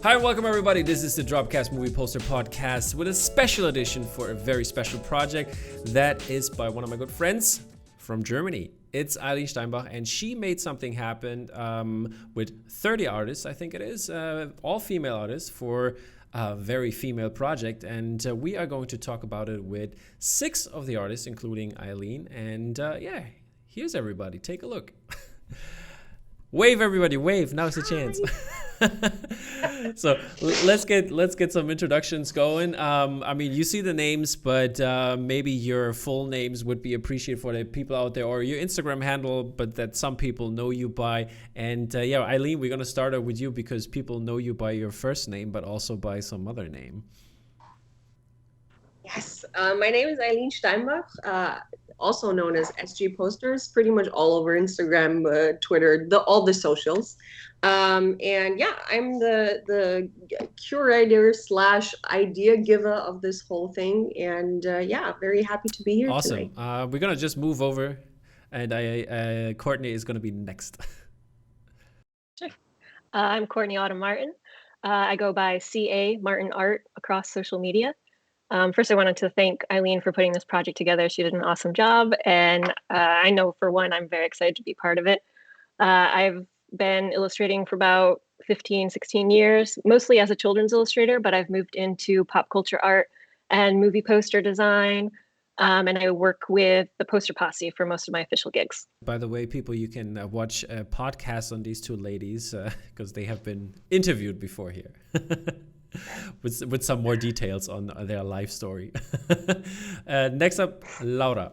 Hi, welcome everybody. This is the Dropcast Movie Poster Podcast with a special edition for a very special project that is by one of my good friends from Germany. It's Eileen Steinbach, and she made something happen with 30 artists, I think it is, all female artists for a very female project. And we are going to talk about it with 6 of the artists, including Eileen. And here's everybody. Take a look. Wave, everybody, wave. Now's the chance. So let's get some introductions going. I mean, you see the names, but maybe your full names would be appreciated for the people out there, or your Instagram handle, but that some people know you by. And Eileen, we're gonna start out with you because people know you by your first name, but also by some other name. Yes, my name is Eileen Steinbach, also known as SG Posters, pretty much all over Instagram, Twitter, all the socials. I'm the curator / idea giver of this whole thing. And very happy to be here awesome. tonight. We're going to just move over, and Courtney is going to be next. Sure. I'm Courtney Autumn Martin. I go by CA Martin Art across social media. First, I wanted to thank Eileen for putting this project together. She did an awesome job, and I know for one, I'm very excited to be part of it. I've been illustrating for about 15, 16 years, mostly as a children's illustrator, but I've moved into pop culture art and movie poster design, and I work with the Poster Posse for most of my official gigs. By the way, people, you can watch a podcast on these two ladies because they have been interviewed before here. with some more details on their life story. Next up, Laura.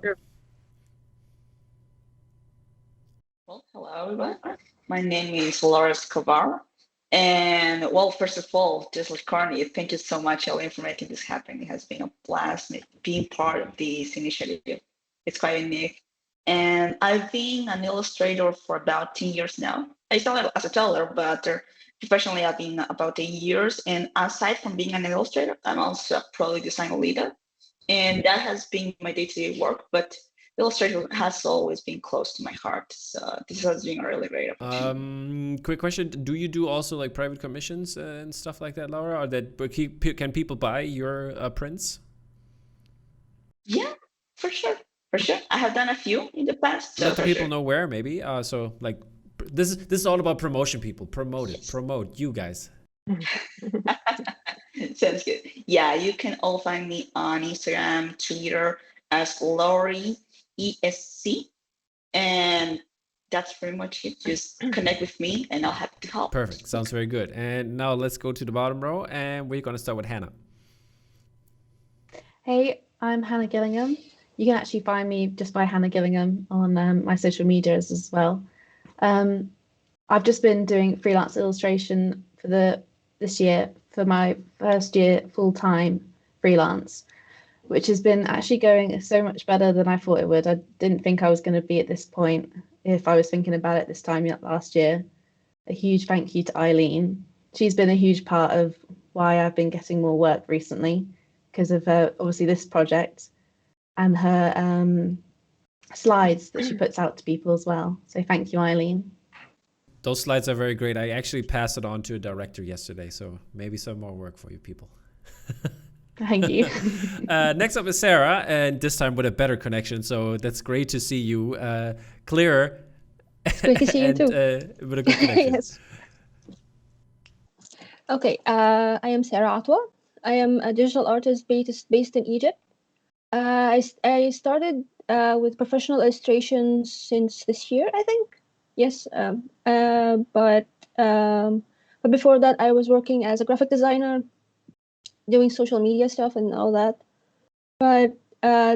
Well, hello everyone. My name is Laura Escobar. And well, first of all, just like Courtney, thank you so much, Eileen, for making this happen. It has been a blast being part of this initiative. It's quite unique. And I've been an illustrator for about 10 years now. I started as a toddler, but professionally, I've been about 8 years. And aside from being an illustrator, I'm also a product design leader. And that has been my day-to-day work. But illustration has always been close to my heart. So this has been a really great opportunity. Quick question. Do you do also like private commissions and stuff like that, Laura? Or can people buy your prints? Yeah, for sure. For sure. I have done a few in the past. So let the people know where, maybe. This is all about promotion, people. Promote it. Yes. Promote you guys. Sounds good. Yeah, you can all find me on Instagram, Twitter as Laurie ESC. And that's pretty much it. Just connect with me and I'll happy to help. Perfect. Sounds very good. And now let's go to the bottom row, and we're going to start with Hannah. Hey, I'm Hannah Gillingham. You can actually find me just by Hannah Gillingham on my social medias as well. I've just been doing freelance illustration for this year for my first year full-time freelance, which has been actually going so much better than I thought it would. I didn't think I was going to be at this point if I was thinking about it this time last year. A huge thank you to Eileen. She's been a huge part of why I've been getting more work recently because of obviously this project and her slides that she puts out to people as well. So thank you, Eileen. Those slides are very great. I actually passed it on to a director yesterday, so maybe some more work for you people. Thank you. Next up is Sarah, and this time with a better connection. So that's great to see you clearer. It's great to see you too. With a good connection. Yes. Okay, I am Sarah Atwa. I am a digital artist based in Egypt. I started with professional illustration since this year, I think. Yes, but before that, I was working as a graphic designer, doing social media stuff and all that. But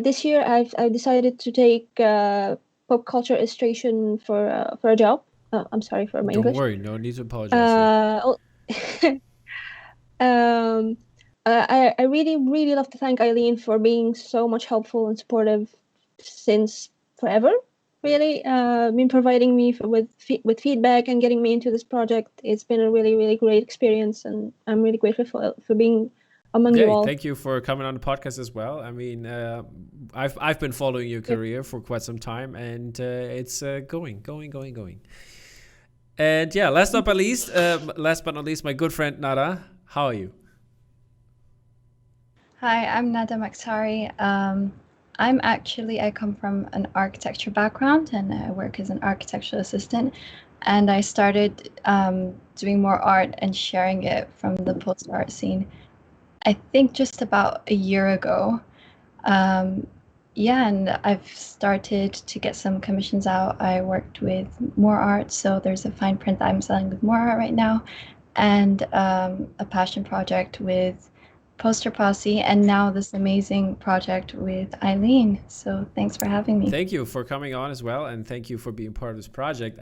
this year, I've decided to take pop culture illustration for a job. I'm sorry for my English. Don't worry, no need to apologize. I really love to thank Eileen for being so much helpful and supportive since forever. Really, been providing me with feedback and getting me into this project. It's been a really great experience, and I'm really grateful for being among you all. Thank you for coming on the podcast as well. I mean, I've been following your career for quite some time, and it's going. And yeah, last but not least, my good friend Nara. How are you? Hi, I'm Nada Maksari. I come from an architecture background and I work as an architectural assistant. And I started doing more art and sharing it from the poster art scene, I think just about a year ago. Yeah, and I've started to get some commissions out. I worked with More Art, so there's a fine print that I'm selling with More Art right now, and a passion project with Poster Posse, and now this amazing project with Eileen. So thanks for having me. Thank you for coming on as well, and thank you for being part of this project.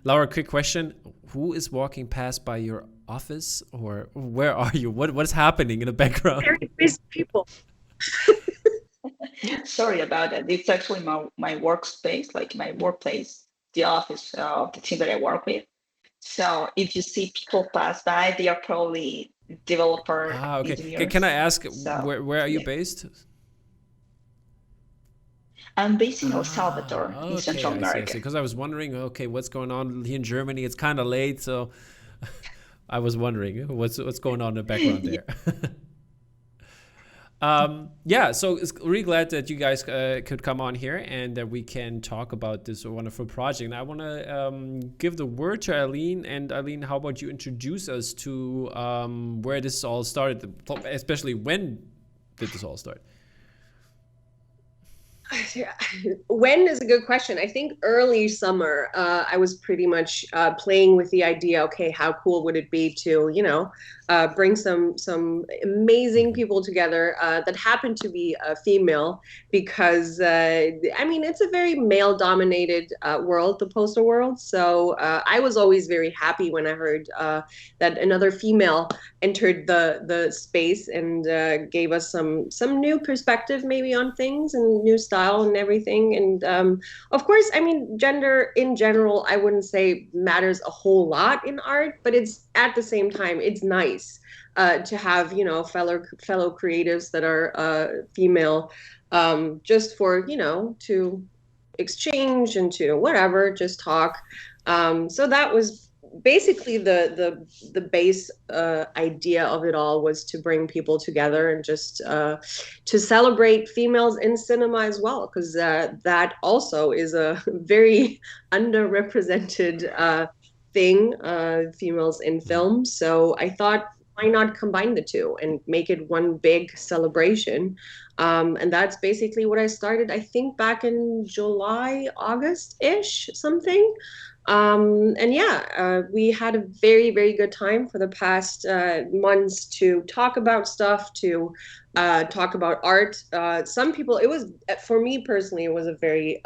Laura, quick question: who is walking past by your office, or where are you? What is happening in the background? Very busy people. Sorry about that. It's actually my workspace, like my workplace, the office of the team that I work with. So if you see people pass by, they are probably developer Okay. engineers. Can I ask So, where are you yeah. based? I'm based in El Salvador, in Central I America. see. Because I was wondering, okay, what's going on here in Germany? It's kind of late, so I was wondering what's going on in the background there. Yeah, so it's really glad that you guys could come on here and that we can talk about this wonderful project. And I want to give the word to Eileen. And Eileen, how about you introduce us to where this all started, especially when did this all start? When is a good question. I think early summer, I was pretty much playing with the idea, okay, how cool would it be to, bring some amazing people together that happen to be female, because, it's a very male-dominated world, the poster world. So I was always very happy when I heard that another female entered the space and gave us some new perspective maybe on things and new style and everything. And of course, gender in general, I wouldn't say matters a whole lot in art, but it's at the same time, it's nice to have, fellow creatives that are female, just for, to exchange and to whatever, just talk. So that was basically the base idea of it all, was to bring people together and just to celebrate females in cinema as well, because that also is a very underrepresented thing, females in film. So I thought, why not combine the two and make it one big celebration? And that's basically what I started, I think, back in July, August-ish, something. And yeah, we had a very, very good time for the past months to talk about stuff, to talk about art. Some people, for me personally, it was a very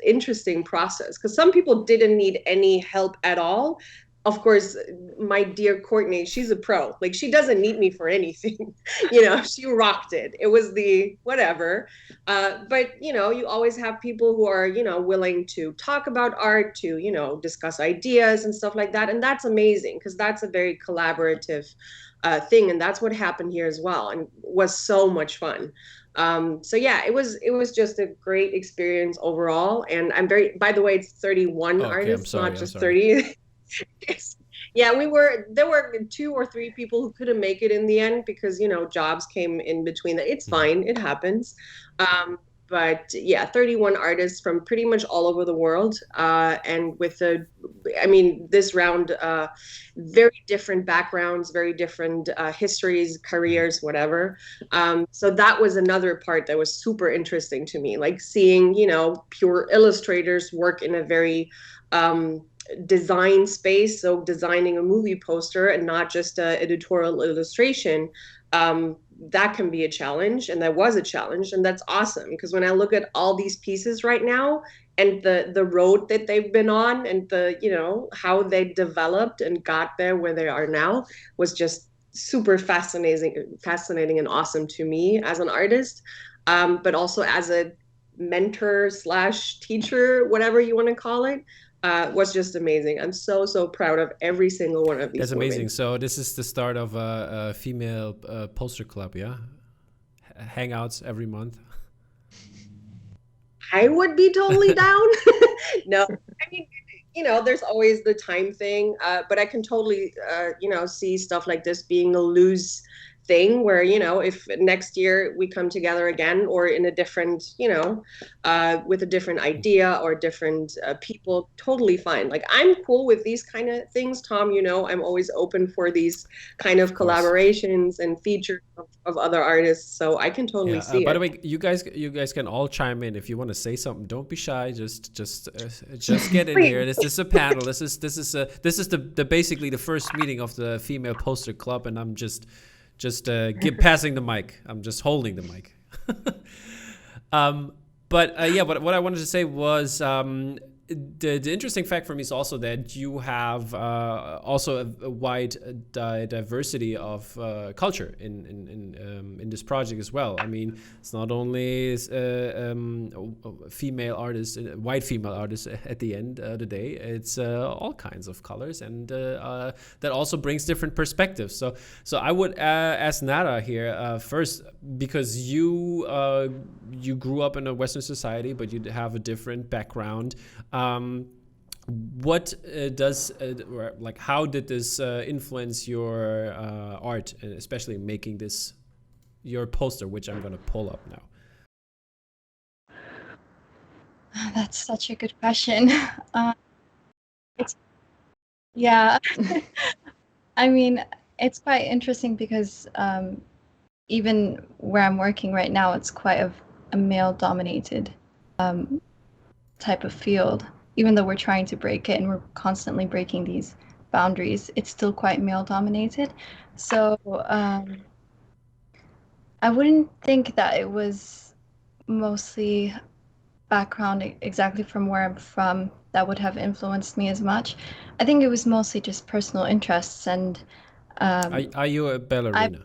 interesting process, because some people didn't need any help at all. Of course, my dear Courtney, she's a pro. Like, she doesn't need me for anything. She rocked it. It was the whatever. But, you always have people who are, willing to talk about art, to, discuss ideas and stuff like that. And that's amazing, because that's a very collaborative thing. And that's what happened here as well, and was so much fun. So yeah, it was just a great experience overall. And by the way, it's 31 artists, not just 30. Yeah, there were 2 or 3 people who couldn't make it in the end because, jobs came in between. It's fine. It happens. But yeah, 31 artists from pretty much all over the world. And with this round, very different backgrounds, very different histories, careers, whatever. So that was another part that was super interesting to me, like seeing, pure illustrators work in a very design space, so designing a movie poster and not just a editorial illustration. That can be a challenge, and that was a challenge, and that's awesome, because when I look at all these pieces right now and the road that they've been on, and the how they developed and got there where they are now, was just super fascinating and awesome to me as an artist, but also as a mentor / teacher, whatever you want to call it. Was just amazing. I'm so proud of every single one of these. That's amazing. So this is the start of a female poster club, yeah? Hangouts every month. I would be totally down. No, there's always the time thing, but I can totally, see stuff like this being a loose thing where, if next year we come together again or in a different, with a different idea or different people, totally fine. Like I'm cool with these kind of things, Tom, I'm always open for these kind of collaborations and features of other artists. So I can totally see by it. the way, you guys can all chime in if you want to say something. Don't be shy. Just get in here. This is a panel. This is the basically the first meeting of the Female Poster Club, and I'm just passing the mic. I'm just holding the mic. But what I wanted to say was the interesting fact for me is also that you have also a wide diversity of culture in this project as well. I mean, it's not only female artists, white female artists at the end of the day. It's all kinds of colors, and that also brings different perspectives. So I would ask Nara here first, because you grew up in a Western society, but you have a different background. What how did this influence your art, and especially making your poster, which I'm going to pull up now? That's such a good question. I mean, it's quite interesting because even where I'm working right now, it's quite a male-dominated type of field. Even though we're trying to break it and we're constantly breaking these boundaries, it's still quite male-dominated. So I wouldn't think that it was mostly background exactly from where I'm from that would have influenced me as much. I think it was mostly just personal interests. And are you a ballerina?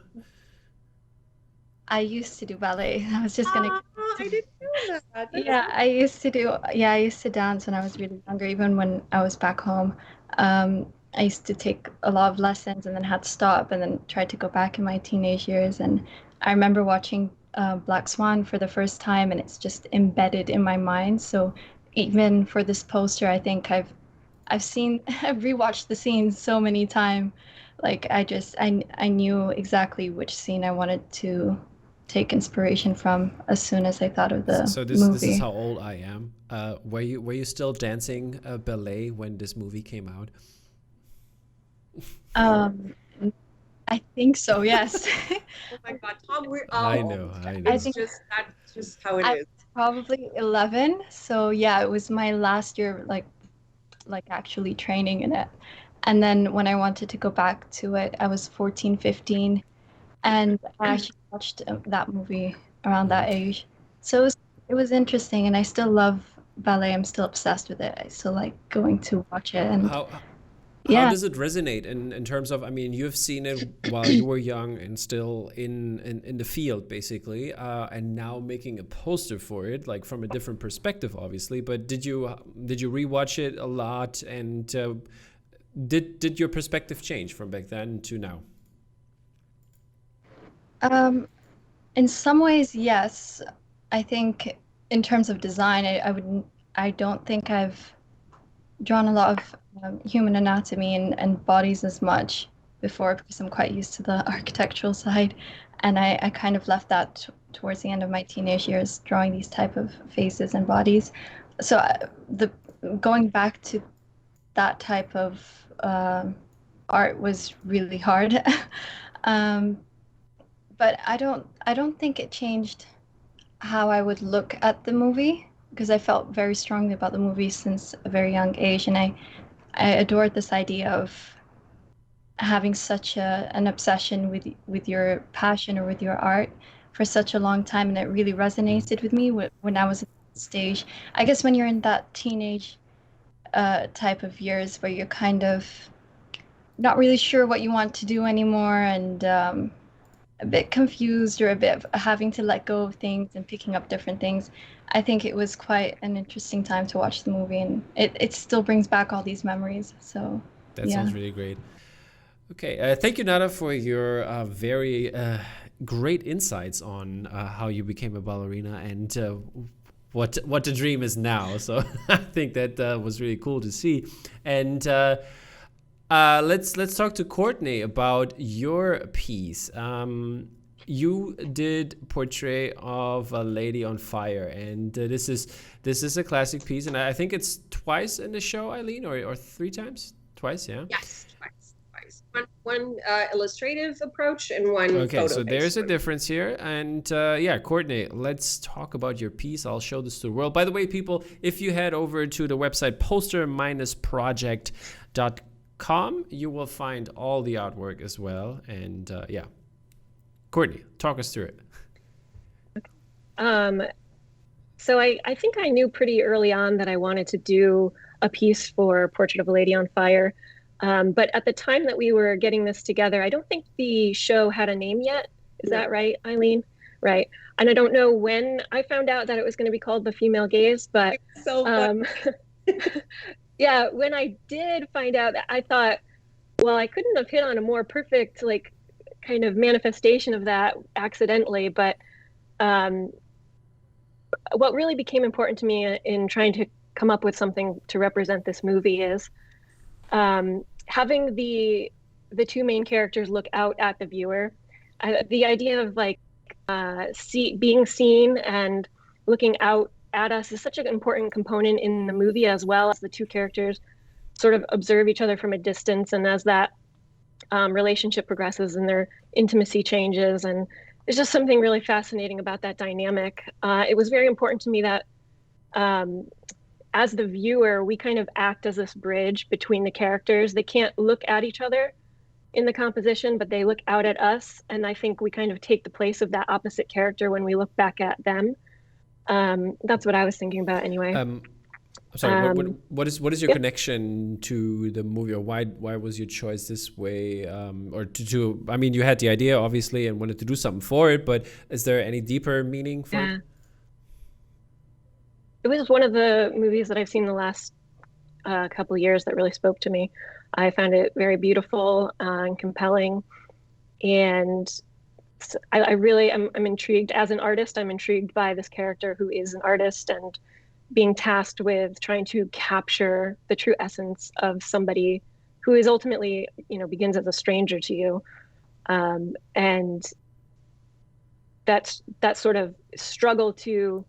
I used to do ballet. I was just gonna. I didn't know that. I used to dance when I was really younger, even when I was back home. I used to take a lot of lessons and then had to stop and then tried to go back in my teenage years. And I remember watching Black Swan for the first time, and it's just embedded in my mind. So even for this poster, I think I've rewatched the scenes so many times. Like I knew exactly which scene I wanted to take inspiration from as soon as I thought of the movie. So this is how old I am. Were you still dancing ballet when this movie came out? I think so. Yes. Oh my God, Tom! I know. It's that's just how it is. Probably 11. So yeah, it was my last year, like actually training in it. And then when I wanted to go back to it, I was 14, 15. And I actually watched that movie around that age. So it was interesting, and I still love ballet. I'm still obsessed with it. I still like going to watch it. And how does it resonate in terms of, I mean, you've seen it while you were young and still in the field, basically, and now making a poster for it, like from a different perspective, obviously. But did you rewatch it a lot, and did your perspective change from back then to now? In some ways, yes. I think in terms of design, I don't think I've drawn a lot of human anatomy and bodies as much before, because I'm quite used to the architectural side, and I kind of left that towards the end of my teenage years, drawing these type of faces and bodies. So going back to that type of art was really hard. But I don't think it changed how I would look at the movie, because I felt very strongly about the movie since a very young age, and I adored this idea of having such an obsession with your passion or with your art for such a long time, and it really resonated with me when I was at that stage. I guess when you're in that teenage type of years where you're kind of not really sure what you want to do anymore, and a bit confused, or a bit having to let go of things and picking up different things. I think it was quite an interesting time to watch the movie, and it still brings back all these memories. So that sounds really great. Okay, thank you, Nada, for your very great insights on how you became a ballerina and what the dream is now. So I think that was really cool to see. And let's talk to Courtney about your piece. You did Portrait of a Lady on Fire, and this is a classic piece, and I think it's twice in the show, Eileen, or 3 times? Twice, yeah? Yes, twice. One illustrative approach and one Okay, so photo-based there's a one. difference here. And yeah, Courtney, let's talk about your piece. I'll show this to the world. By the way, people, if you head over to the website poster-project.com, you will find all the artwork as well. And yeah. Courtney, talk us through it. So I think I knew pretty early on that I wanted to do a piece for Portrait of a Lady on Fire. But at the time that we were getting this together, I don't think the show had a name yet. Is that right, Eileen? Right. And I don't know when I found out that it was going to be called The Female Gaze, but yeah, when I did find out, I thought, well, I couldn't have hit on a more perfect, like, kind of manifestation of that accidentally. But what really became important to me in trying to come up with something to represent this movie is having the 2 main characters look out at the viewer. The idea of like being seen and looking out at us is such an important component in the movie, as well as the 2 characters sort of observe each other from a distance, and as that relationship progresses and their intimacy changes, and there's just something really fascinating about that dynamic. It was very important to me that as the viewer, we kind of act as this bridge between the characters. They can't look at each other in the composition, but they look out at us, and I think we kind of take the place of that opposite character when we look back at them. That's what I was thinking about anyway. Sorry, what is your connection to the movie, or why was your choice this way? Or to I mean, you had the idea obviously and wanted to do something for it, but is there any deeper meaning for it? It was one of the movies that I've seen the last couple of years that really spoke to me. I found it very beautiful and compelling, and I'm intrigued as an artist. I'm intrigued by this character who is an artist and being tasked with trying to capture the true essence of somebody who is ultimately, begins as a stranger to you. And that sort of struggle to,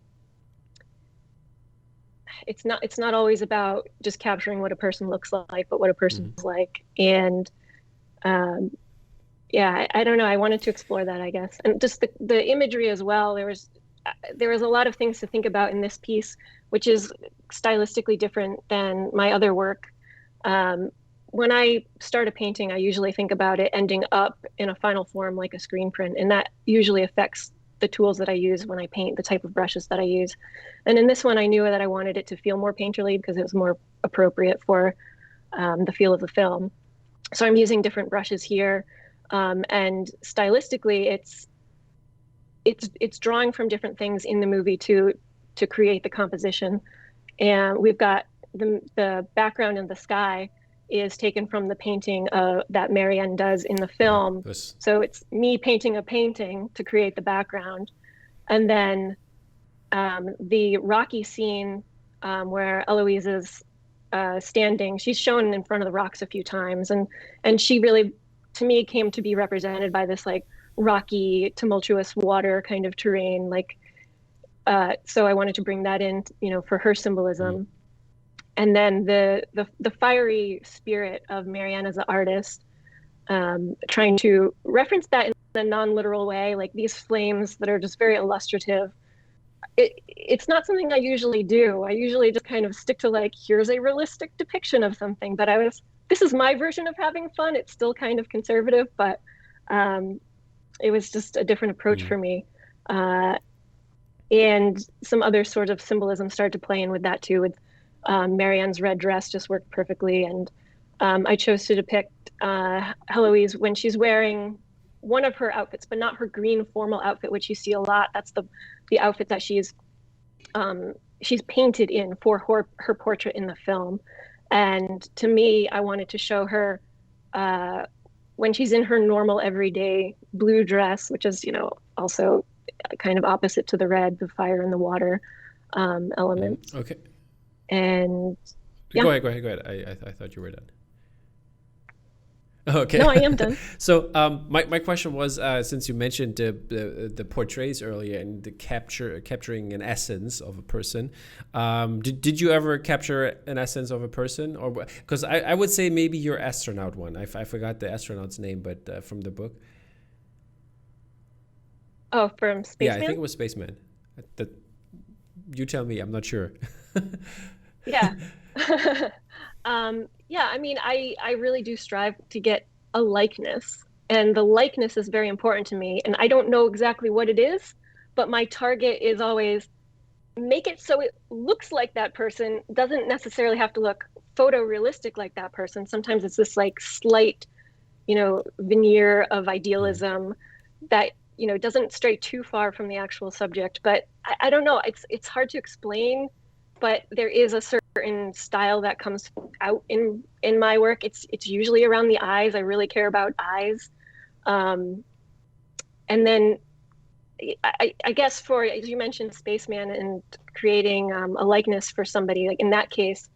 it's not always about just capturing what a person looks like, but what a person is like. And yeah, I don't know. I wanted to explore that, I guess. And just the imagery as well. There was a lot of things to think about in this piece, which is stylistically different than my other work. When I start a painting, I usually think about it ending up in a final form like a screen print, and that usually affects the tools that I use when I paint, the type of brushes that I use. And in this one, I knew that I wanted it to feel more painterly because it was more appropriate for the feel of the film. So I'm using different brushes here, and stylistically, it's drawing from different things in the movie to create the composition. And we've got the background in the sky is taken from the painting that Marianne does in the film. So it's me painting a painting to create the background. And then the rocky scene where Eloise is standing, she's shown in front of the rocks a few times. And she really, to me, came to be represented by this like rocky, tumultuous water kind of terrain. So I wanted to bring that in, for her symbolism. And then the fiery spirit of Marianne as an artist, trying to reference that in a non-literal way, like these flames that are just very illustrative. It's not something I usually do. I usually just kind of stick to like, here's a realistic depiction of something. But this is my version of having fun. It's still kind of conservative, but it was just a different approach for me. And some other sort of symbolism started to play in with that too, with Marianne's red dress just worked perfectly. And I chose to depict Heloise when she's wearing one of her outfits, but not her green formal outfit, which you see a lot. That's the outfit that she's painted in for her portrait in the film. And to me, I wanted to show her when she's in her normal everyday blue dress, which is, also kind of opposite to the red, the fire and the water. elements. Okay. And yeah. Go ahead. I thought you were done. Okay. No, I am done. So my question was, since you mentioned the portraits earlier and the capturing an essence of a person, did you ever capture an essence of a person? Or because I would say maybe your astronaut one. I forgot the astronaut's name, but from the book. Oh, from Spaceman? Yeah, I think it was Spaceman. You tell me. I'm not sure. Yeah. Yeah, I mean, I really do strive to get a likeness, and the likeness is very important to me. And I don't know exactly what it is, but my target is always make it so it looks like that person, doesn't necessarily have to look photorealistic like that person. Sometimes it's this like slight, veneer of idealism that, doesn't stray too far from the actual subject. But I don't know, it's hard to explain, but there is a certain style that comes out in my work. It's usually around the eyes. I really care about eyes. And then I guess for, as you mentioned, Spaceman and creating a likeness for somebody, like in that case,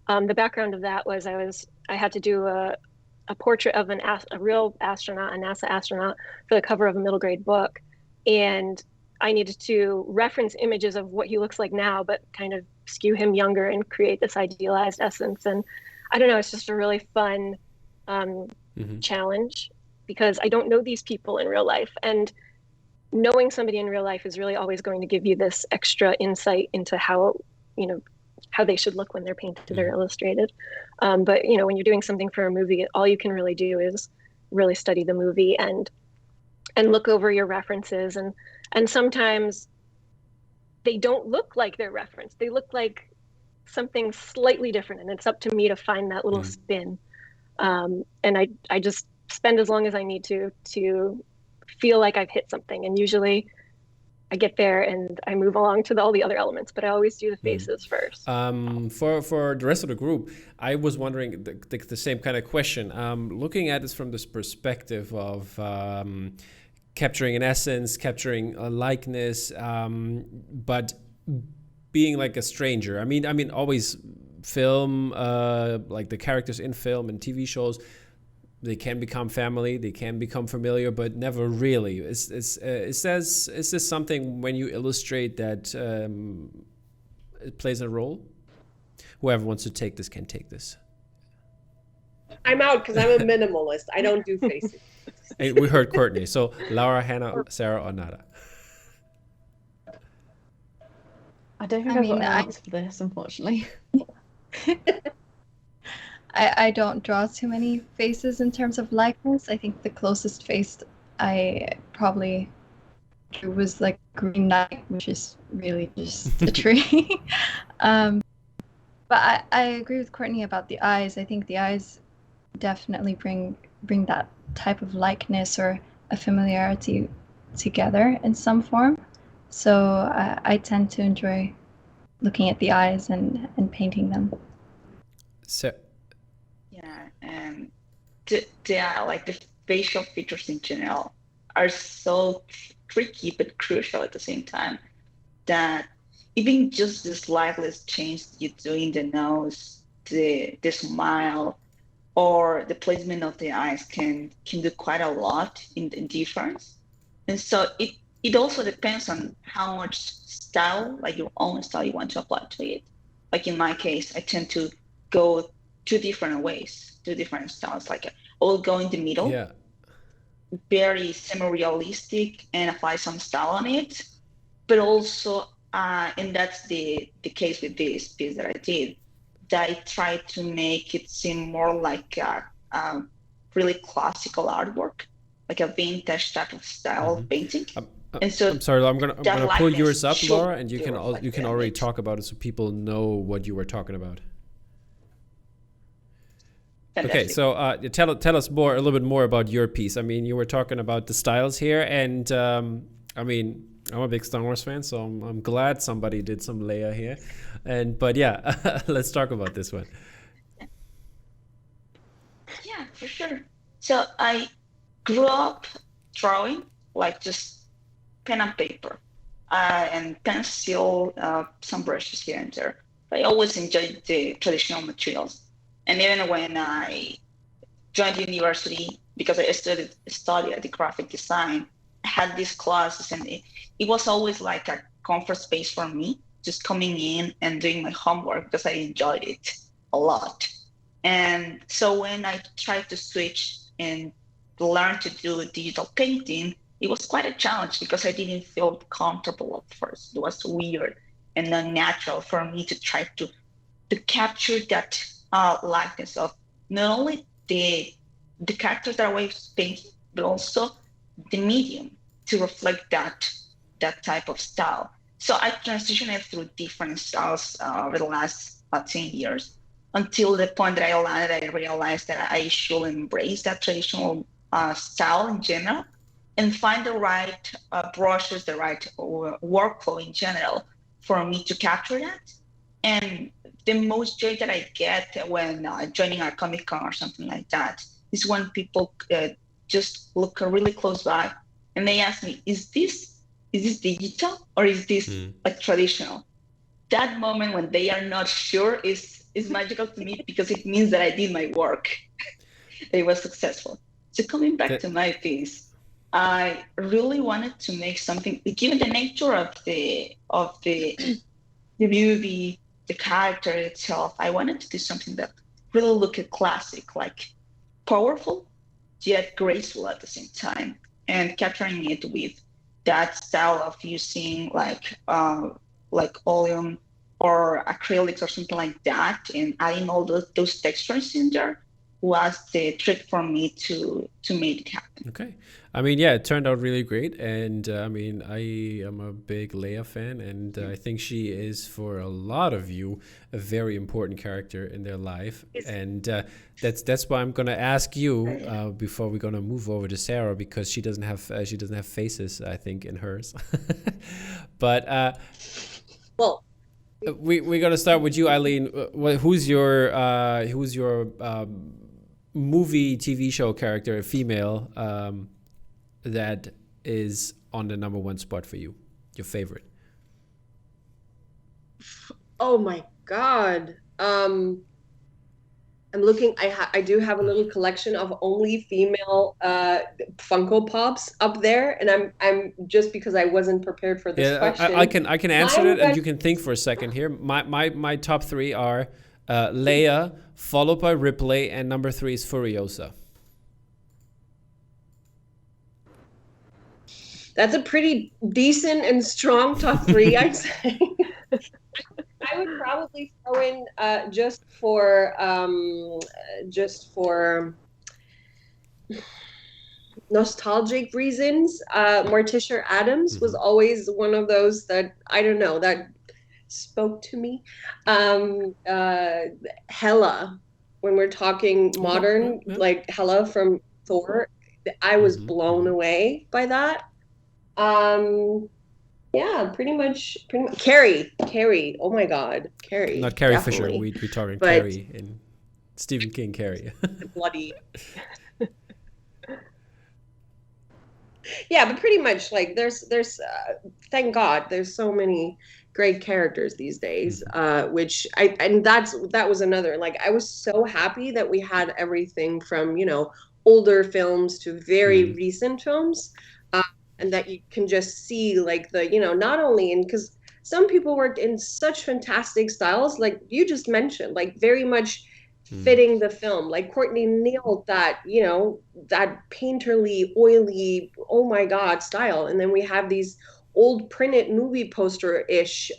the background of that was I had to do a portrait of a real astronaut, a NASA astronaut, for the cover of a middle grade book. And I needed to reference images of what he looks like now, but kind of skew him younger and create this idealized essence. And I don't know, it's just a really fun challenge, because I don't know these people in real life. And knowing somebody in real life is really always going to give you this extra insight into how they should look when they're painted or illustrated. But when you're doing something for a movie, all you can really do is really study the movie and look over your references. And sometimes they don't look like they're referenced. They look like something slightly different, and it's up to me to find that little spin. And I just spend as long as I need to feel like I've hit something. And usually I get there and I move along to all the other elements, but I always do the faces first. For the rest of the group, I was wondering the same kind of question. Looking at this from this perspective of capturing an essence, capturing a likeness, but being like a stranger. I mean, always film, like the characters in film and TV shows, they can become family, they can become familiar, but never really. Is this something when you illustrate that it plays a role? Whoever wants to take this can take this. I'm out because I'm a minimalist. I don't do faces. And we heard Courtney. So Laura, Hannah, Sarah, or nada? I don't think I've got an answer for this, unfortunately. I don't draw too many faces in terms of likeness. I think the closest face I probably drew was like Green Knight, which is really just a tree. But I agree with Courtney about the eyes. I think the eyes definitely bring that type of likeness or a familiarity together in some form. So I tend to enjoy looking at the eyes and painting them. So. Yeah, and like the facial features in general are so tricky but crucial at the same time, that even just the slightest change you do in the nose, the smile, or the placement of the eyes can do quite a lot in the difference. And so it also depends on how much style, like your own style, you want to apply to it. Like in my case, I tend to go two different ways, two different styles. Like I'll go in the middle, very semi-realistic, and apply some style on it. But also, and that's the case with this piece that I did, that I tried to make it seem more like a really classical artwork, like a vintage type of style of painting. And so I'm sorry, I'm gonna pull yours up, Laura, and you can already talk about it so people know what you were talking about. Fantastic. Okay, so tell us a little bit more about your piece. I mean, you were talking about the styles here, and I mean, I'm a big Star Wars fan, so I'm glad somebody did some Leia here. But yeah, let's talk about this one. Yeah, for sure. So I grew up drawing, like just pen and paper. and pencil, some brushes here and there. But I always enjoyed the traditional materials. And even when I joined university, because I studied the graphic design, I had these classes, and it was always like a comfort space for me, just coming in and doing my homework because I enjoyed it a lot. And so when I tried to switch and learn to do digital painting, it was quite a challenge because I didn't feel comfortable at first. It was weird and unnatural for me to try to capture that likeness of not only the characters that I was painting, but also the medium to reflect that type of style. So I transitioned through different styles over the last 10 years until the point that I realized that I should embrace that traditional style in general and find the right brushes, the right workflow in general for me to capture that. And the most joy that I get when joining a Comic Con or something like that is when people just look really close by and they ask me, is this digital or is this like traditional? That moment when they are not sure is magical to me because it means that I did my work. It was successful. So coming back to my piece, I really wanted to make something, given the nature of the movie, the character itself, I wanted to do something that really looked classic, like powerful, yet graceful at the same time, and capturing it with that style of using like oleum or acrylics or something like that, and adding all those textures in there was the trick for me to make it happen. Okay. I mean, yeah, it turned out really great. And I mean, I am a big Leia fan, and I think she is, for a lot of you, a very important character in their life. And that's why I'm going to ask you before we're going to move over to Sarah, because she doesn't have faces, I think, in hers. But well, we're going to start with you, Eileen. Who's your movie, TV show character, a female, that is on the number one spot for you, your favorite? Oh my God. I'm looking, I do have a little collection of only female Funko Pops up there, and I'm just because I wasn't prepared for this question. I can answer it, and you can think for a second here. My top three are Leia, followed by Ripley, and number 3 is Furiosa. That's a pretty decent and strong top 3, I'd say. I would probably throw in just for nostalgic reasons. Morticia Addams was always one of those that, I don't know, that spoke to me. Hela, when we're talking modern, like Hela from Thor, I was blown away by that. Yeah, pretty much Carrie. Oh my God, Carrie. Not Carrie definitely. Fisher. We're talking Carrie in Stephen King. Carrie. Bloody. Yeah, but pretty much like there's thank God there's so many great characters these days, which that was another, like, I was so happy that we had everything from, older films to very recent films, and that you can just see like the, not only in, because some people worked in such fantastic styles, like you just mentioned, like very much fitting the film. Like Courtney nailed that, that painterly, oily, oh my God style. And then we have these old printed movie poster-ish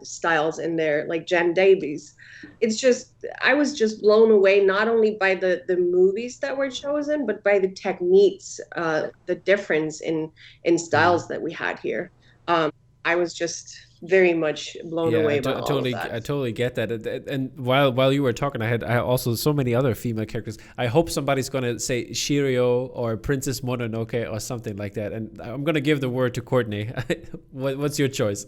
styles in there, like Jen Davies. It's just, I was just blown away, not only by the movies that were chosen, but by the techniques, the difference in styles that we had here. I was just very much blown away by all of that. I totally get that. And while you were talking, I also so many other female characters. I hope somebody's going to say Shiryo or Princess Mononoke or something like that. And I'm going to give the word to Courtney. What's your choice?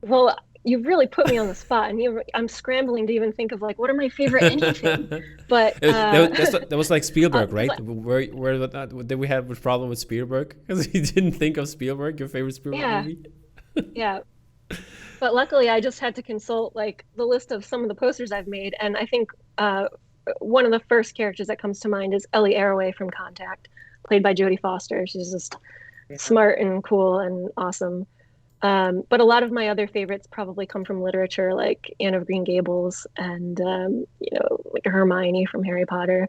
Well, you've really put me on the spot, and I'm scrambling to even think of like what are my favorite anything. But that was like Spielberg, right? like- Where did we have a problem with Spielberg because you didn't think of Spielberg, your favorite Spielberg Yeah. movie? Yeah. But luckily, I just had to consult like the list of some of the posters I've made, and I think one of the first characters that comes to mind is Ellie Arroway from Contact, played by Jodie Foster. She's just smart and cool and awesome. But a lot of my other favorites probably come from literature, like Anne of Green Gables and like Hermione from Harry Potter.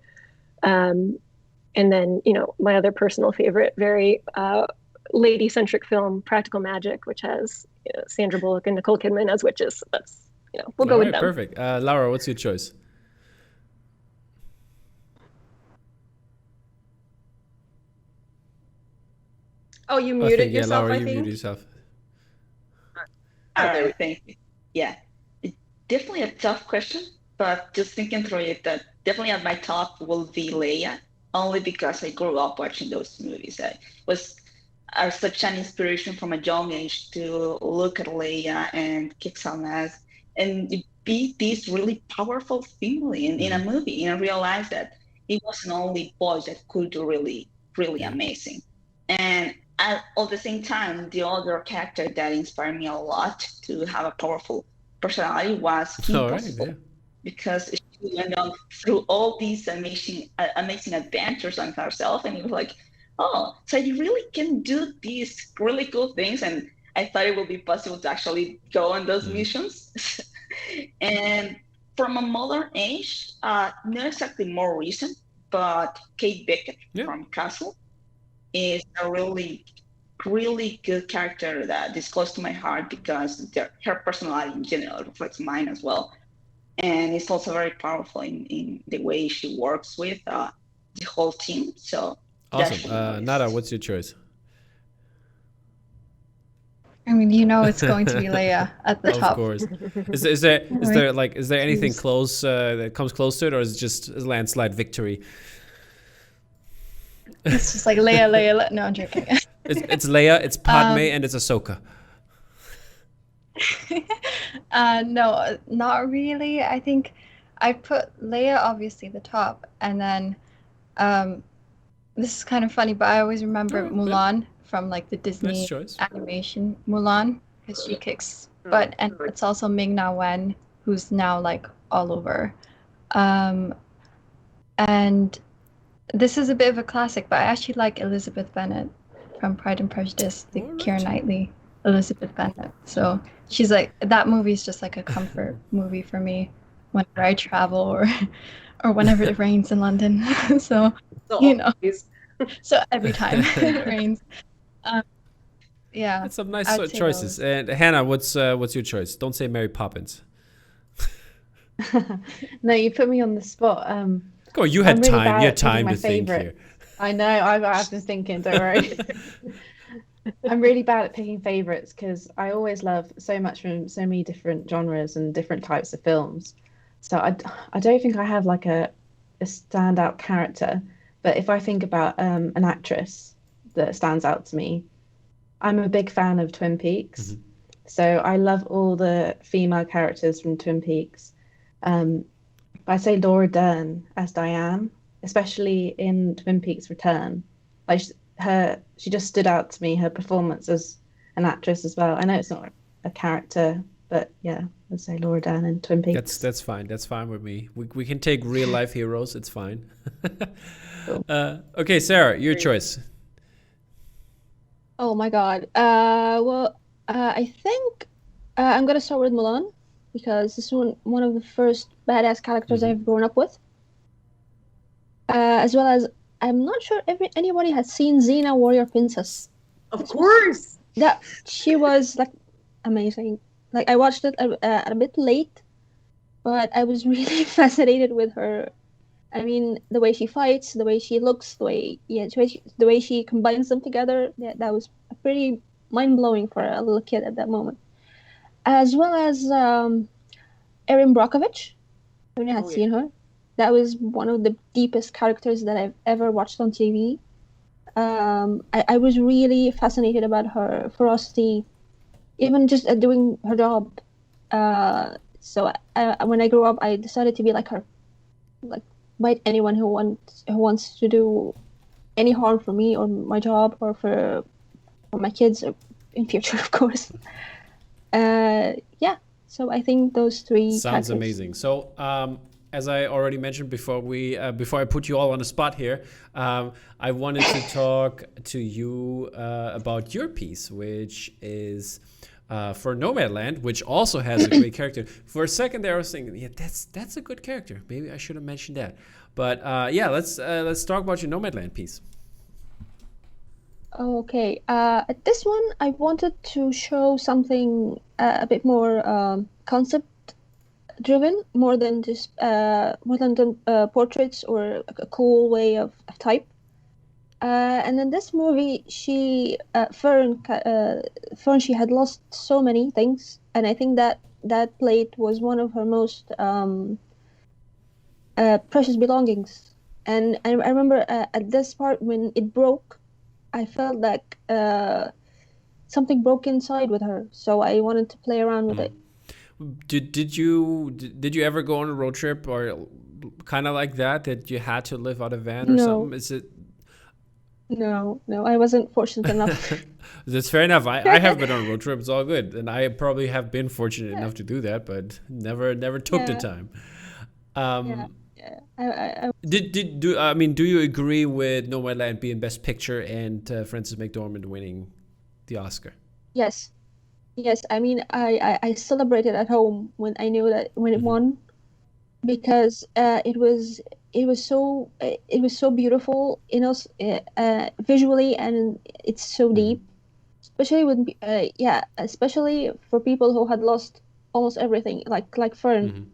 And then my other personal favorite, very lady-centric film, Practical Magic, which has Sandra Bullock and Nicole Kidman as witches. That's we'll go with them. Perfect. Laura, what's your choice? Oh, you muted Yeah, yourself, Laura, I you think. muted yourself. All right, thank you. Yeah, it's definitely a tough question, but just thinking through it, that definitely at my top will be Leia, only because I grew up watching those movies. I was such an inspiration from a young age to look at Leia and kick some ass and be this really powerful female in a movie, and realize that it wasn't only boys that could do really, really amazing. And at the same time, the other character that inspired me a lot to have a powerful personality was Kim Possible, because she went on through all these amazing adventures on herself, and it was like, oh, so you really can do these really cool things, and I thought it would be possible to actually go on those missions. And from a modern age, not exactly more recent, but Kate Beckett from Castle is a really, really good character that is close to my heart because her personality in general reflects mine as well. And it's also very powerful in the way she works with the whole team. So awesome. Nada, what's your choice? I mean, it's going to be Leia at the top. Of course. Is there anything close that comes close to it, or is it just a landslide victory? It's just like Leia. No, I'm joking. It's Leia, it's Padme, and it's Ahsoka. No, not really. I think I put Leia obviously the top, and then this is kind of funny, but I always remember Mulan from like the Disney animation Mulan, because she kicks butt, and it's also Ming-Na Wen, who's now like all over. And this is a bit of a classic, but I actually like Elizabeth Bennet from Pride and Prejudice, the Keira Knightley Elizabeth Bennet. So she's like, that movie is just like a comfort movie for me whenever I travel or whenever it rains in London. So every time it rains. Yeah, that's some nice choices. And Hannah, what's your choice? Don't say Mary Poppins. No, you put me on the spot. Go on, you had time. You had time to think here. I know. I've been thinking. Don't worry. I'm really bad at picking favorites because I always love so much from so many different genres and different types of films. So I don't think I have like a standout character. But if I think about an actress that stands out to me, I'm a big fan of Twin Peaks. Mm-hmm. So I love all the female characters from Twin Peaks. I say Laura Dern as Diane, especially in Twin Peaks Return. Like she just stood out to me, her performance as an actress as well. I know it's not a character, but yeah, I'd say Laura Dern in Twin Peaks. That's fine. That's fine with me. We can take real life heroes. It's fine. Cool. Okay, Sarah, your choice. Oh my God. I think I'm gonna start with Mulan, because this is one of the first badass characters I've grown up with. As well as, I'm not sure if anybody has seen Xena Warrior Princess. Of course! Yeah, she was like amazing. Like, I watched it a bit late, but I was really fascinated with her. I mean, the way she fights, the way she looks, the way she combines them together, that was pretty mind-blowing for a little kid at that moment. As well as Erin Brockovich. I mean, I had seen her. That was one of the deepest characters that I've ever watched on TV. I was really fascinated about her ferocity, even just doing her job. So when I grew up, I decided to be like her, like bite anyone who wants to do any harm for me or my job or for my kids in future, of course. Yeah. So I think those three Sounds characters. amazing. So, as I already mentioned before, before I put you all on the spot here, I wanted to talk to you about your piece, which is for Nomadland, which also has a great character. For a second there, I was thinking, yeah, that's a good character. Maybe I should have mentioned that. But yeah, let's talk about your Nomadland piece. Okay. At this one, I wanted to show something a bit more concept driven, more than the portraits or a cool way of type. And in this movie, Fern, she had lost so many things, and I think that plate was one of her most precious belongings. And I remember at this part when it broke, I felt like something broke inside with her, so I wanted to play around with it. Did you ever go on a road trip or kind of like that you had to live out a van or No. something? Is it? No, I wasn't fortunate enough. That's fair enough. I have been on a road trip. It's all good, and I probably have been fortunate enough to do that, but never took the time. Do you agree with Nomadland being Best Picture and Frances McDormand winning the Oscar? Yes. I mean, I celebrated at home when I knew that when it won, because it was so beautiful, visually, and it's so deep, especially especially for people who had lost almost everything, like Fern.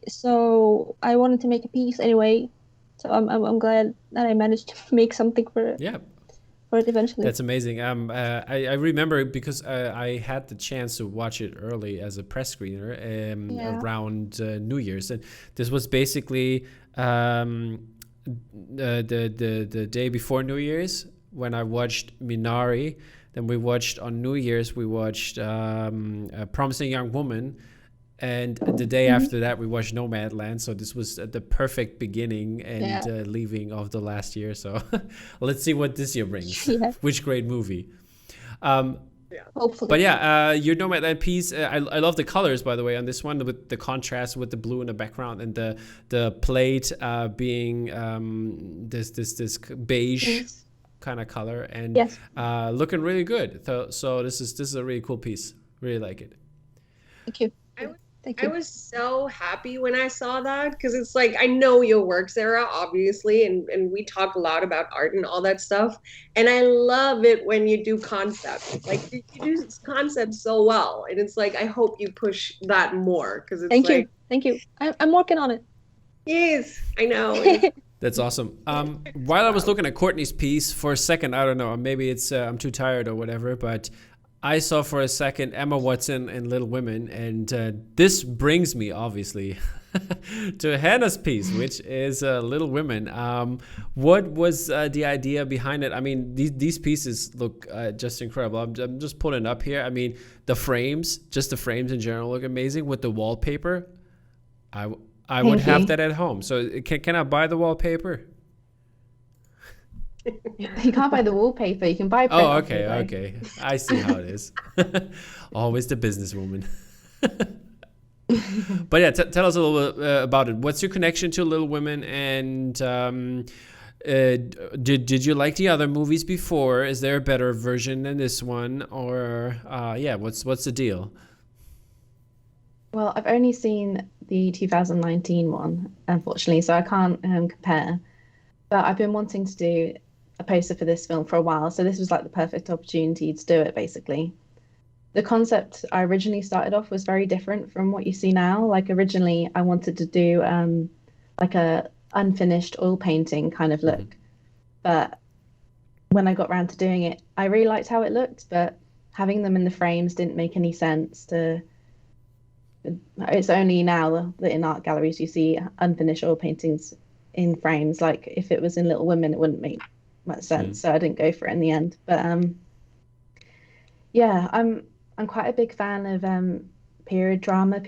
So I wanted to make a piece anyway. So I'm glad that I managed to make something for it. Yeah. For it eventually. That's amazing. I remember because I had the chance to watch it early as a press screener around New Year's, and this was basically the day before New Year's when I watched Minari. Then we watched on New Year's a Promising Young Woman. And the day after that, we watched Nomadland. So this was the perfect beginning and leaving of the last year. So let's see what this year brings. Yeah. Which great movie. Hopefully. But yeah, your Nomadland piece, I love the colors, by the way, on this one, with the contrast with the blue in the background and the plate being this beige kind of color and looking really good. So this is a really cool piece. Really like it. Thank you. I was so happy when I saw that, because it's like, I know your work, Sarah, obviously, and we talk a lot about art and all that stuff. And I love it when you do concept. Like, you do concept so well. And it's like, I hope you push that more, because it's Thank you. I'm working on it. Yes, I know. That's awesome. While I was looking at Courtney's piece for a second, I don't know, maybe it's I'm too tired or whatever, but I saw for a second Emma Watson in Little Women, and this brings me, obviously, to Hannah's piece, which is Little Women. What was the idea behind it? I mean, these pieces look just incredible. I'm just pulling it up here. I mean, the frames in general look amazing with the wallpaper. I would have that at home. So can I buy the wallpaper? You can't buy the wallpaper. You can buy print. Oh, okay. I see how it is. Always the businesswoman. But yeah, tell us a little bit about it. What's your connection to Little Women? And did you like the other movies before? Is there a better version than this one? Or what's the deal? Well, I've only seen the 2019 one, unfortunately, so I can't compare. But I've been wanting to do a poster for this film for a while, so this was like the perfect opportunity to do it, basically. The concept I originally started off was very different from what you see now. Like, originally I wanted to do like a unfinished oil painting kind of look, but when I got around to doing it, I really liked how it looked, but having them in the frames didn't make any sense. It's only now that in art galleries you see unfinished oil paintings in frames. Like, if it was in Little Women, it wouldn't make much sense, so I didn't go for it in the end. But I'm quite a big fan of period drama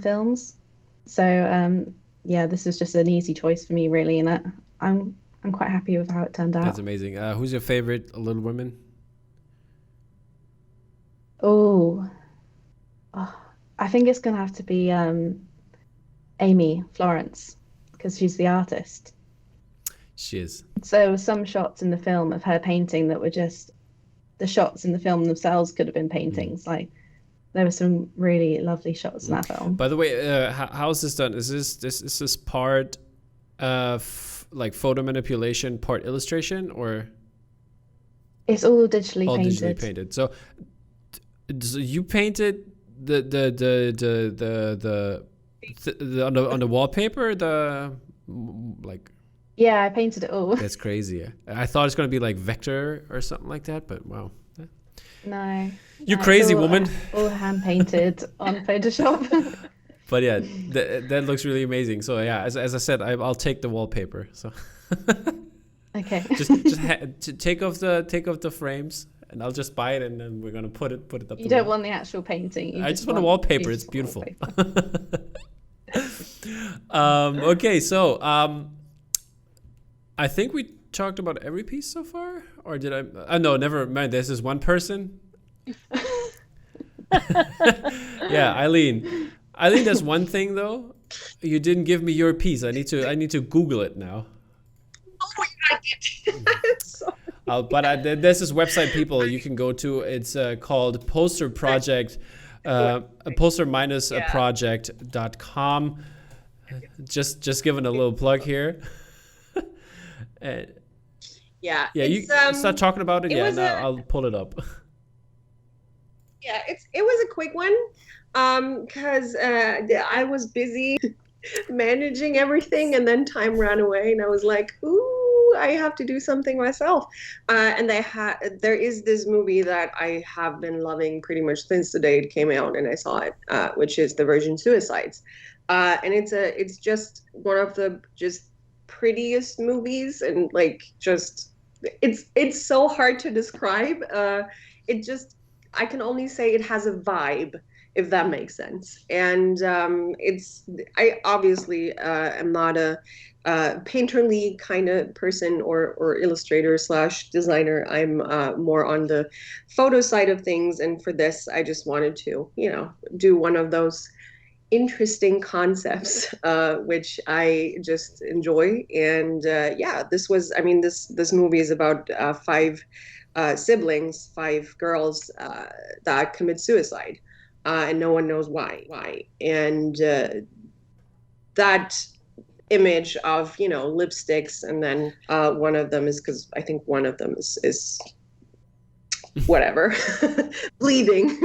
films. So yeah, this is just an easy choice for me, really, and I'm quite happy with how it turned out. That's amazing. Who's your favorite Little Women? Oh, I think it's gonna have to be Amy Florence, because she's the artist. She is. So there were some shots in the film of her painting that were just the shots in the film themselves could have been paintings. Like there were some really lovely shots in that film. By the way, how's this done? Is this part like photo manipulation, part illustration, or it's all digitally all painted? Digitally painted. So you painted the on the wallpaper, like. Yeah, I painted it all. That's crazy. I thought it's gonna be like vector or something like that, but wow. No. You crazy all, woman. All hand painted on Photoshop. But yeah, that looks really amazing. So yeah, as I said, I'll take the wallpaper. So. Okay. just take off the frames, and I'll just buy it, and then we're gonna put it up. You don't want the actual painting. I just want a wallpaper. It's beautiful. Okay, so I think we talked about every piece so far, or did I? No, never mind. This is one person. Yeah, Eileen. There's one thing though. You didn't give me your piece. I need to Google it now. Oh, I did. Sorry. But there's this website, people, you can go to. It's called Poster Project, poster-project.com. Just giving a little plug here. Yeah. You start talking about it. Yeah, now I'll pull it up. Yeah, it was a quick one, because I was busy managing everything, and then time ran away, and I was like, ooh, I have to do something myself. And there is this movie that I have been loving pretty much since the day it came out, and I saw it, which is The Virgin Suicides, and it's just one of the just prettiest movies, and like just it's so hard to describe. I can only say it has a vibe, if that makes sense. And I obviously am not a painterly kind of person or illustrator / designer. I'm more on the photo side of things, and for this I just wanted to do one of those interesting concepts, which I just enjoy. And this movie is about 5 siblings, 5 girls that commit suicide, and no one knows why. And that image of lipsticks, and then one of them is, because I think one of them is whatever, bleeding.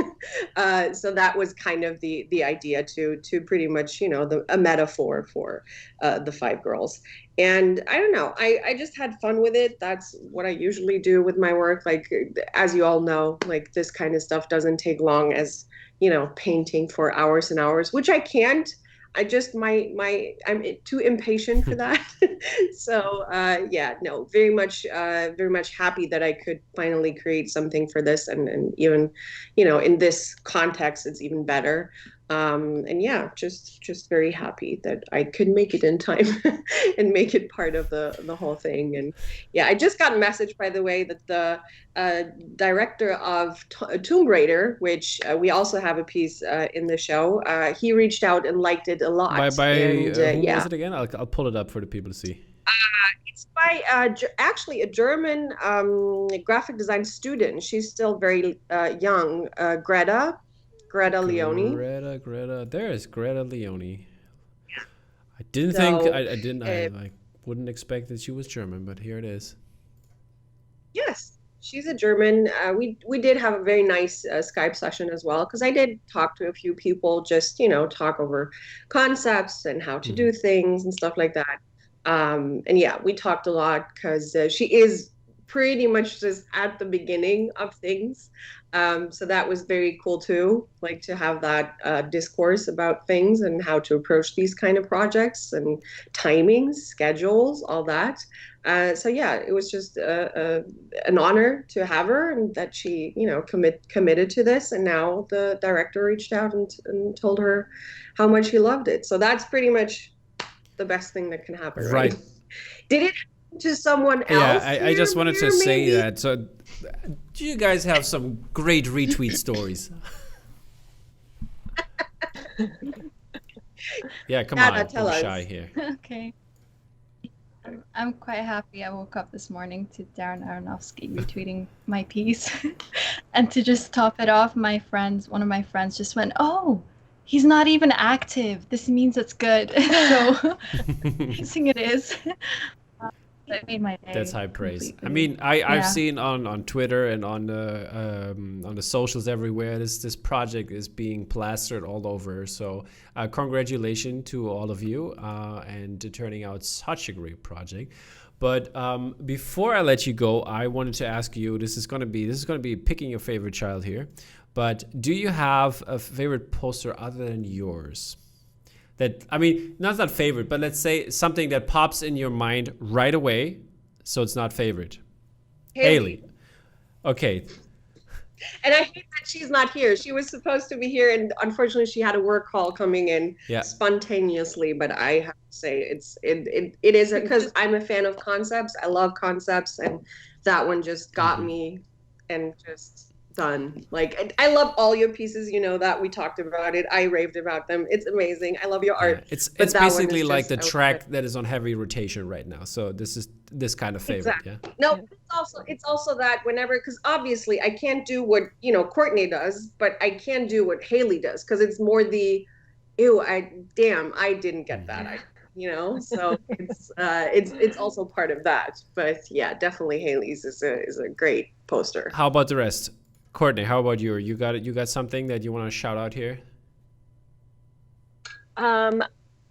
So that was kind of the idea to pretty much, a metaphor for the 5 girls. And I don't know, I just had fun with it. That's what I usually do with my work. Like, as you all know, like this kind of stuff doesn't take long as, painting for hours and hours, which I can't. I just I'm too impatient for that. So very much happy that I could finally create something for this, and even in this context it's even better. And yeah, just very happy that I could make it in time and make it part of the whole thing. And yeah, I just got a message, by the way, that the director of Tomb Raider, which we also have a piece in the show, he reached out and liked it a lot. Who was it again? I'll pull it up for the people to see. It's by actually a German graphic design student. She's still very young, Greta Leone. Greta. There is Greta Leone. Yeah. I didn't think I wouldn't expect that she was German, but here it is. Yes, she's a German. We did have a very nice Skype session as well, because I did talk to a few people, just talk over concepts and how to do things and stuff like that. And yeah, we talked a lot, because she is pretty much just at the beginning of things. So that was very cool too, like to have that discourse about things and how to approach these kind of projects and timings, schedules, all that. So yeah, it was just an honor to have her and that she, committed to this. And now the director reached out and told her how much he loved it. So that's pretty much the best thing that can happen, right? Did it happen to someone else? Yeah, I just wanted to say that. So, do you guys have some great retweet stories? Yeah, come on, tell don't be us. shy here. Okay. I'm quite happy I woke up this morning to Darren Aronofsky retweeting my piece. And to just top it off, one of my friends just went, "Oh, he's not even active. This means it's good." So I think it is. That made my day. That's high praise. completely. I mean, I've Yeah. seen on Twitter and on the socials everywhere this project is being plastered all over. So congratulations to all of you and to turning out such a great project. But before I let you go, I wanted to ask you. This is going to be picking your favorite child here. But do you have a favorite poster other than yours? That, I mean, not favorite, but let's say something that pops in your mind right away, so it's not favorite. Haley. Okay. And I hate that she's not here. She was supposed to be here, and unfortunately, she had a work call coming in spontaneously. But I have to say, it is because I'm a fan of concepts. I love concepts, and that one just got me, and just done. Like, I love all your pieces. You know that we talked about it. I raved about them. It's amazing. I love your art. It's basically like the track that is on heavy rotation right now. So this is this kind of favorite. Exactly. Yeah. No, it's also that whenever, because obviously I can't do what Courtney does, but I can do what Haley does because it's more the I didn't get that. So it's also part of that. But yeah, definitely Haley's is a great poster. How about the rest? Courtney, how about you? You got something that you want to shout out here? I'm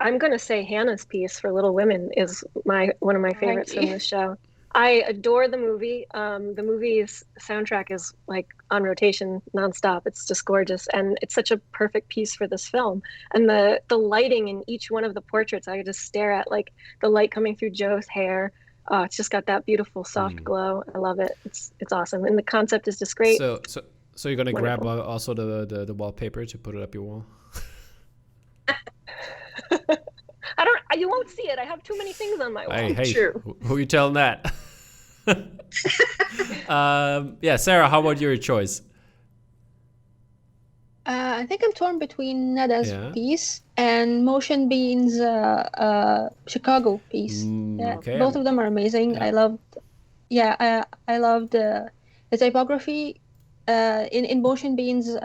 going to say Hannah's piece for Little Women is one of my favorites from the show. I adore the movie. The movie's soundtrack is like on rotation nonstop. It's just gorgeous. And it's such a perfect piece for this film. And the lighting in each one of the portraits, I could just stare at, like the light coming through Joe's hair. It's just got that beautiful soft glow. I love it. It's awesome. And the concept is just great. So you're going to grab also the wallpaper to put it up your wall? You won't see it. I have too many things on my wall. Hey, True. who are you telling that? Sarah, how about your choice? I think I'm torn between Nada's piece and Motion Bean's Chicago piece. Okay. Both of them are amazing. Yeah. I loved the typography in Motion Bean's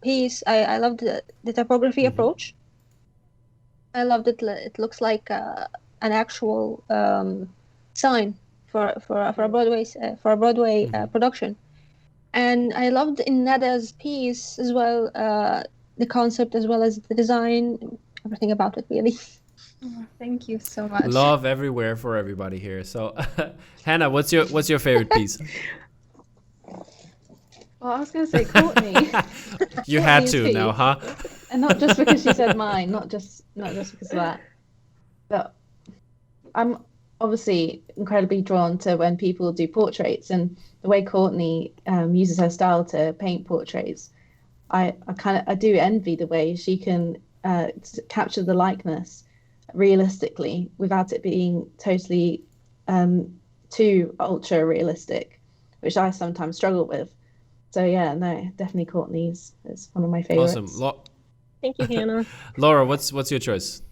piece. I loved the typography approach. I loved it. It looks like an actual sign for a Broadway production. And I loved in Nada's piece as well, the concept as well as the design, everything about it, really. Oh, thank you so much. Love everywhere for everybody here. So, Hannah, what's your favorite piece? Well, I was going to say Courtney. You had Courtney's to piece. now, huh? And not just because she said mine, not just because of that. But I'm obviously incredibly drawn to when people do portraits, and the way Courtney uses her style to paint portraits. I do envy the way she can capture the likeness realistically without it being totally too ultra realistic, which I sometimes struggle with. So yeah, no, definitely Courtney's is one of my favorites. Awesome. Thank you, Hannah. Laura, what's your choice?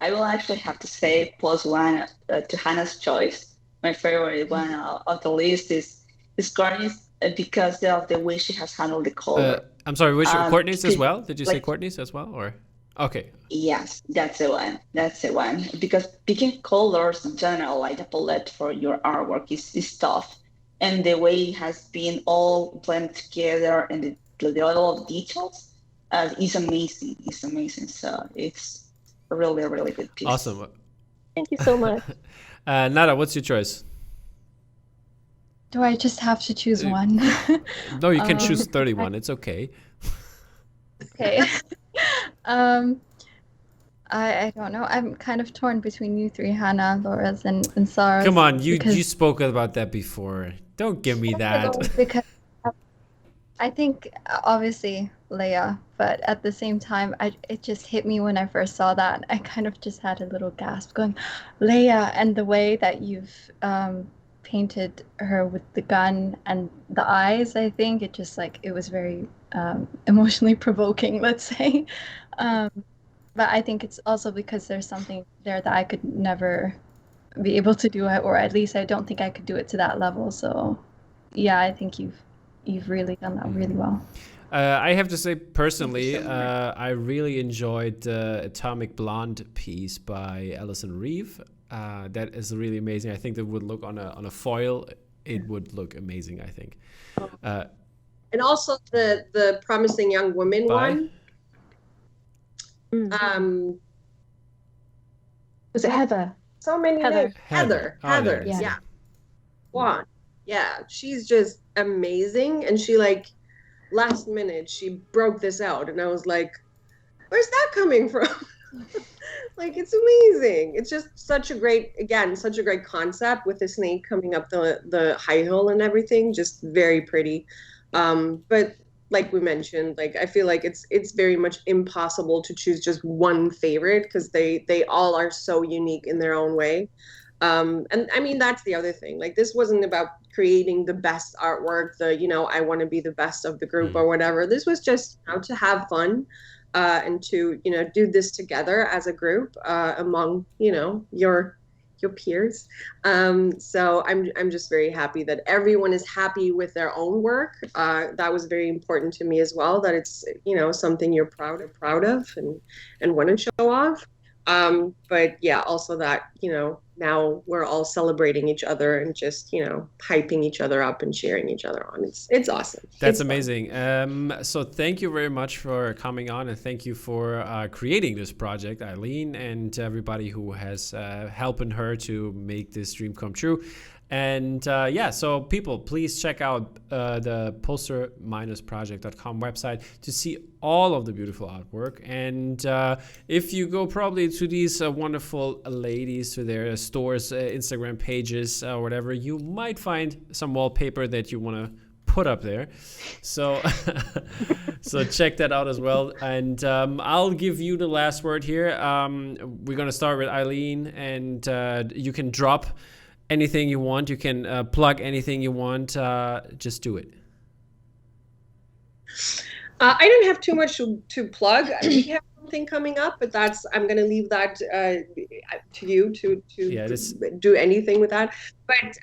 I will actually have to say +1 to Hannah's choice. My favorite one of the list is Courtney's because of the way she has handled the color. I'm sorry, which Courtney's as well? Did you say Courtney's as well, or? Okay. Yes, that's the one. That's the one. Because picking colors in general, like the palette for your artwork, is tough. And the way it has been all blended together and the level of details is amazing. It's amazing. So it's a really, really good piece. Awesome. Thank you so much. Nada, what's your choice? Do I just have to choose one? No, you can choose 31. It's okay. Okay. um, I don't know. I'm kind of torn between you three, Hannah, Laura's, and Sarah's. Come on, you because- spoke about that before. Don't give me that. Because I think obviously Leia, but at the same time, it just hit me when I first saw that. I kind of just had a little gasp, going, Leia, and the way that you've painted her with the gun and the eyes. I think it just it was very emotionally provoking, let's say. But I think it's also because there's something there that I could never be able to do it, or at least I don't think I could do it to that level. So, yeah, I think you've really done that really well. I have to say, personally, I really enjoyed the Atomic Blonde piece by Alison Reeve. That is really amazing. I think that would look on a foil. It would look amazing, I think. And also the Promising Young Woman one. Was it Heather? So many Heather. names. Heather. Oh, Heather. there it is. Yeah. One. Yeah. She's just amazing. And she last minute she broke this out, and I was like, where's that coming from? It's amazing. It's just such a great concept with the snake coming up the high hill and everything. Just very pretty. But like we mentioned, I feel like it's very much impossible to choose just one favorite, because they all are so unique in their own way. And I mean, that's the other thing. This wasn't about creating the best artwork, I want to be the best of the group or whatever. This was just to have fun, and to do this together as a group, among your peers. So I'm just very happy that everyone is happy with their own work. That was very important to me as well, that it's something you're proud of and want to show off. But yeah, also that now we're all celebrating each other and just hyping each other up and cheering each other on. It's awesome. That's amazing. So thank you very much for coming on, and thank you for creating this project, Eileen, and everybody who has helping her to make this dream come true. And so people, please check out the poster-project.com website to see all of the beautiful artwork. And if you go probably to these wonderful ladies, to their stores, Instagram pages, or whatever, you might find some wallpaper that you want to put up there. So so check that out as well. And I'll give you the last word here. We're going to start with Eileen, and you can drop anything you want. You can plug anything you want. Just do it. I don't have too much to plug. We have something coming up, but I'm going to leave that to you to do anything with that. But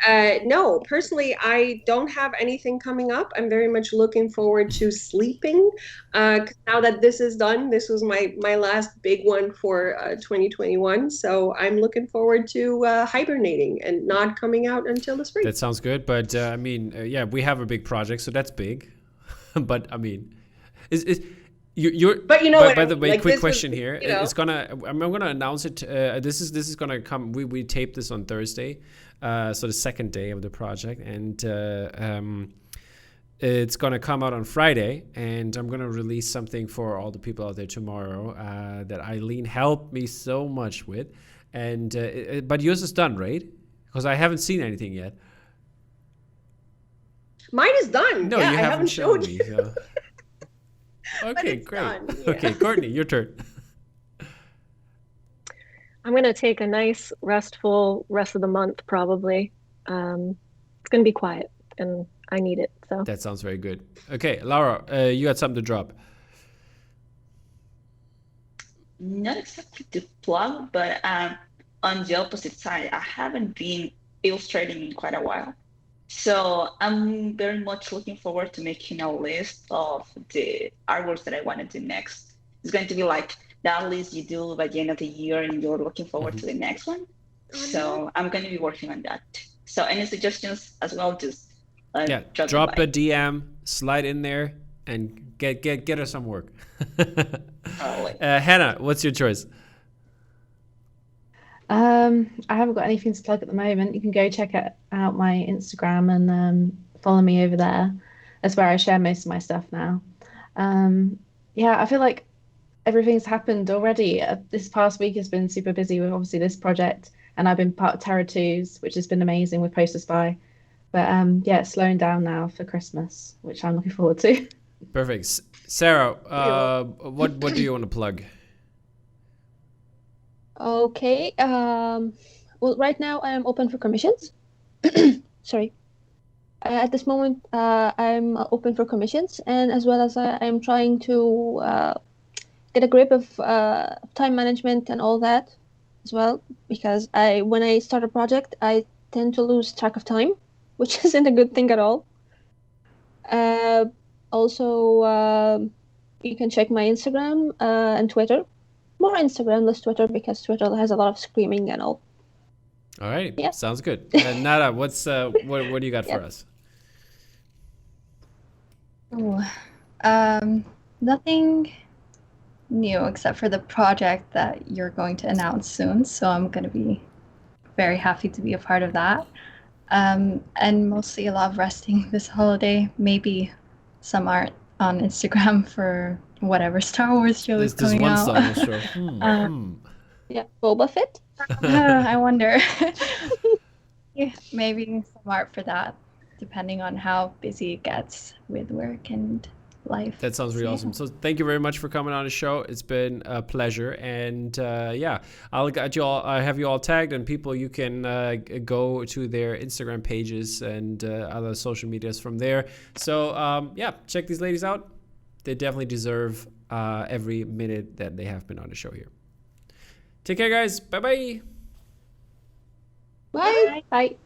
no, personally, I don't have anything coming up. I'm very much looking forward to sleeping. 'Cause now that this is done, this was my last big one for 2021. So I'm looking forward to hibernating and not coming out until the spring. That sounds good. But we have a big project, so that's big. But I mean, you're. But by the way, quick question here. It's I'm gonna announce it. This is gonna come. We taped this on Thursday, so the second day of the project, and it's gonna come out on Friday. And I'm gonna release something for all the people out there tomorrow that Eileen helped me so much with. And but yours is done, right? Because I haven't seen anything yet. Mine is done. No, yeah, you I haven't shown me. So. Okay, great. Done, yeah. Okay, Courtney, your turn. I'm going to take a nice, restful rest of the month, probably. It's going to be quiet, and I need it. So That sounds very good. Okay, Laura, you got something to drop. Not exactly to plug, but on the opposite side, I haven't been illustrating in quite a while. So I'm very much looking forward to making a list of the artworks that I want to do next. It's going to be like that list you do by the end of the year, and you're looking forward to the next one. So I'm going to be working on that. So any suggestions as well, just drop a DM, slide in there, and get us some work. Totally. Hannah, what's your choice? I haven't got anything to plug at the moment. You can go check out my Instagram and follow me over there. That's where I share most of my stuff now. Yeah, I feel like everything's happened already. This past week has been super busy with obviously this project, and I've been part of Terra 2's, which has been amazing with Poster Spy. But yeah, it's slowing down now for Christmas, which I'm looking forward to. Perfect. Sarah, what do you want to plug? Okay. Well, right now I am open for commissions. Sorry. At this moment, I'm open for commissions, and as well as I'm trying to get a grip of time management and all that as well. Because when I start a project, I tend to lose track of time, which isn't a good thing at all. Also, you can check my Instagram and Twitter. More Instagram, less Twitter, because Twitter has a lot of screaming and all. All right. Yeah. Sounds good. Nada, what do you got for us? Nothing new except for the project that you're going to announce soon. So I'm going to be very happy to be a part of that. And mostly a lot of resting this holiday. Maybe some art on Instagram for whatever Star Wars show is coming out. Star Wars show. Yeah, Boba Fett. I wonder. Yeah, maybe some art for that, depending on how busy it gets with work and life. That sounds really awesome. So thank you very much for coming on the show. It's been a pleasure. And yeah, I'll have you all tagged, and people, you can go to their Instagram pages and other social medias from there. So yeah, check these ladies out. They definitely deserve every minute that they have been on the show here. Take care, guys. Bye-bye. Bye. Bye.